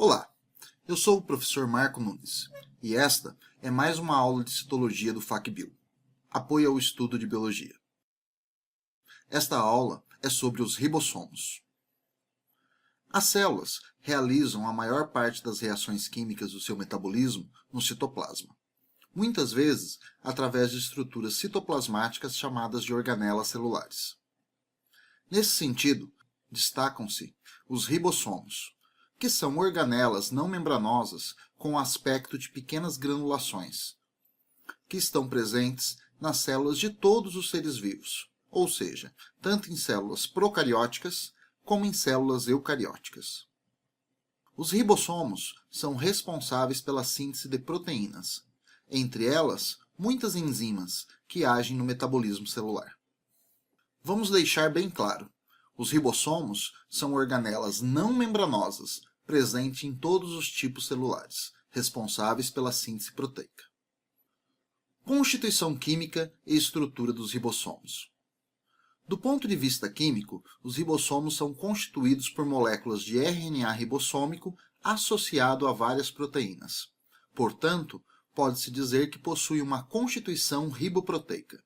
Olá, eu sou o professor Marco Nunes e esta é mais uma aula de citologia do FACBio, apoio ao estudo de biologia. Esta aula é sobre os ribossomos. As células realizam a maior parte das reações químicas do seu metabolismo no citoplasma, muitas vezes através de estruturas citoplasmáticas chamadas de organelas celulares. Nesse sentido, destacam-se os ribossomos, que são organelas não membranosas com aspecto de pequenas granulações, que estão presentes nas células de todos os seres vivos, ou seja, tanto em células procarióticas como em células eucarióticas. Os ribossomos são responsáveis pela síntese de proteínas, entre elas, muitas enzimas que agem no metabolismo celular. Vamos deixar bem claro, os ribossomos são organelas não membranosas presentes em todos os tipos celulares, responsáveis pela síntese proteica. Constituição química e estrutura dos ribossomos. Do ponto de vista químico, os ribossomos são constituídos por moléculas de RNA ribossômico associado a várias proteínas. Portanto, pode-se dizer que possui uma constituição riboproteica.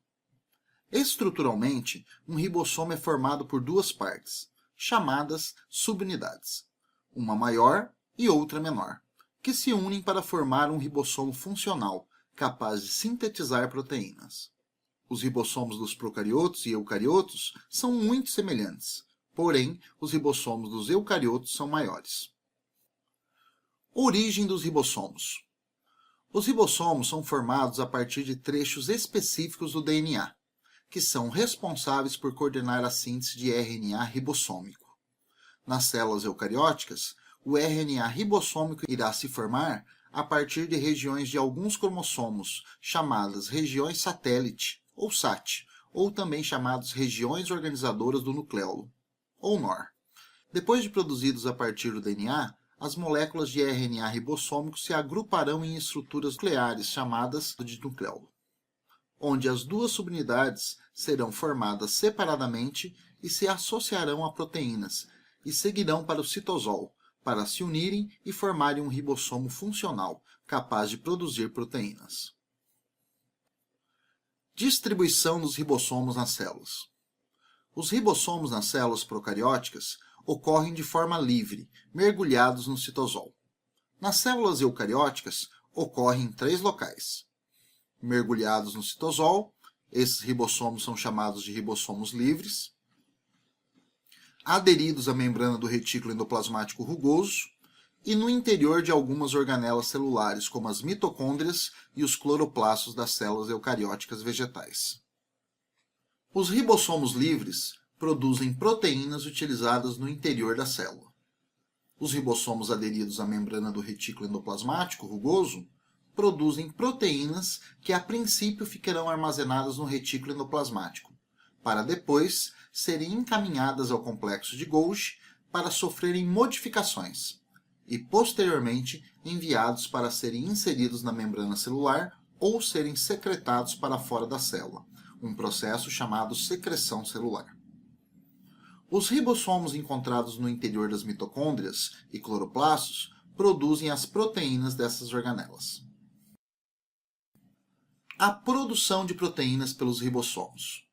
Estruturalmente, um ribossomo é formado por duas partes, chamadas subunidades, uma maior e outra menor, que se unem para formar um ribossomo funcional, capaz de sintetizar proteínas. Os ribossomos dos procariotos e eucariotos são muito semelhantes, porém, os ribossomos dos eucariotos são maiores. Origem dos ribossomos. Os ribossomos são formados a partir de trechos específicos do DNA, que são responsáveis por coordenar a síntese de RNA ribossômico. Nas células eucarióticas, o RNA ribossômico irá se formar a partir de regiões de alguns cromossomos, chamadas regiões satélite, ou SAT, ou também chamadas regiões organizadoras do nucleolo, ou NOR. Depois de produzidos a partir do DNA, as moléculas de RNA ribossômico se agruparão em estruturas nucleares chamadas de nucleolo, onde as duas subunidades serão formadas separadamente e se associarão a proteínas e seguirão para o citosol, para se unirem e formarem um ribossomo funcional, capaz de produzir proteínas. Distribuição dos ribossomos nas células. Os ribossomos nas células procarióticas ocorrem de forma livre, mergulhados no citosol. Nas células eucarióticas, ocorrem em 3 locais. Mergulhados no citosol, esses ribossomos são chamados de ribossomos livres, aderidos à membrana do retículo endoplasmático rugoso e no interior de algumas organelas celulares, como as mitocôndrias e os cloroplastos das células eucarióticas vegetais. Os ribossomos livres produzem proteínas utilizadas no interior da célula. Os ribossomos aderidos à membrana do retículo endoplasmático rugoso produzem proteínas que a princípio ficarão armazenadas no retículo endoplasmático, para depois serem encaminhadas ao complexo de Golgi para sofrerem modificações e posteriormente enviados para serem inseridos na membrana celular ou serem secretados para fora da célula, um processo chamado secreção celular. Os ribossomos encontrados no interior das mitocôndrias e cloroplastos produzem as proteínas dessas organelas. A produção de proteínas pelos ribossomos.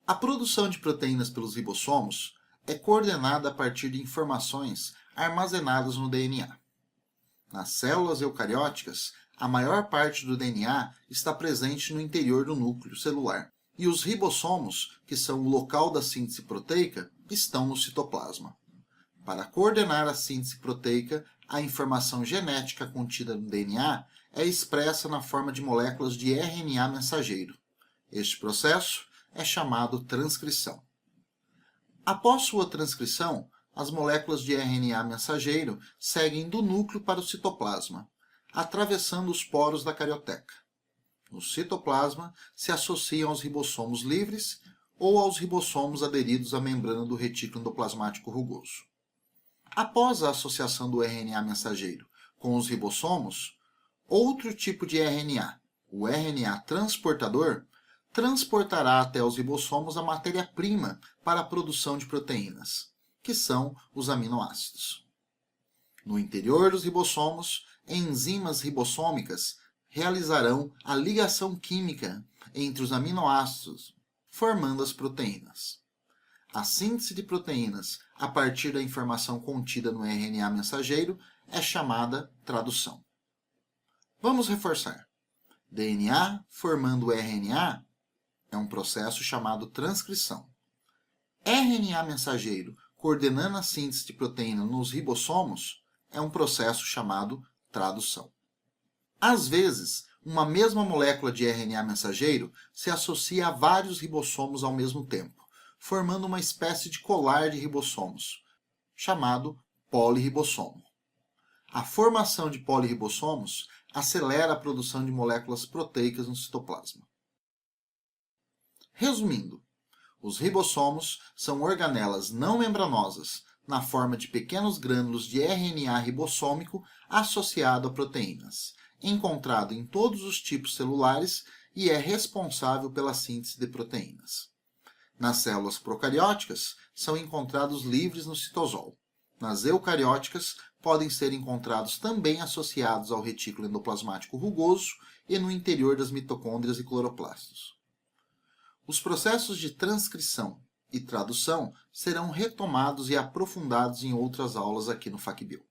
A produção de proteínas pelos ribossomos é coordenada a partir de informações armazenadas no DNA. Nas células eucarióticas, a maior parte do DNA está presente no interior do núcleo celular, e os ribossomos, que são o local da síntese proteica, estão no citoplasma. Para coordenar a síntese proteica, a informação genética contida no DNA é expressa na forma de moléculas de RNA mensageiro. Este processo é chamado transcrição. Após sua transcrição, as moléculas de RNA mensageiro seguem do núcleo para o citoplasma, atravessando os poros da carioteca. No citoplasma, se associam aos ribossomos livres ou aos ribossomos aderidos à membrana do retículo endoplasmático rugoso. Após a associação do RNA mensageiro com os ribossomos, outro tipo de RNA, o RNA transportador, transportará até os ribossomos a matéria-prima para a produção de proteínas, que são os aminoácidos. No interior dos ribossomos, enzimas ribossômicas realizarão a ligação química entre os aminoácidos, formando as proteínas. A síntese de proteínas a partir da informação contida no RNA mensageiro é chamada tradução. Vamos reforçar. DNA formando RNA é um processo chamado transcrição. RNA mensageiro coordenando a síntese de proteína nos ribossomos é um processo chamado tradução. Às vezes, uma mesma molécula de RNA mensageiro se associa a vários ribossomos ao mesmo tempo, formando uma espécie de colar de ribossomos, chamado polirribossomo. A formação de polirribossomos acelera a produção de moléculas proteicas no citoplasma. Resumindo, os ribossomos são organelas não membranosas na forma de pequenos grânulos de RNA ribossômico associado a proteínas, encontrado em todos os tipos celulares e é responsável pela síntese de proteínas. Nas células procarióticas, são encontrados livres no citosol. Nas eucarióticas, podem ser encontrados também associados ao retículo endoplasmático rugoso e no interior das mitocôndrias e cloroplastos. Os processos de transcrição e tradução serão retomados e aprofundados em outras aulas aqui no FACBio.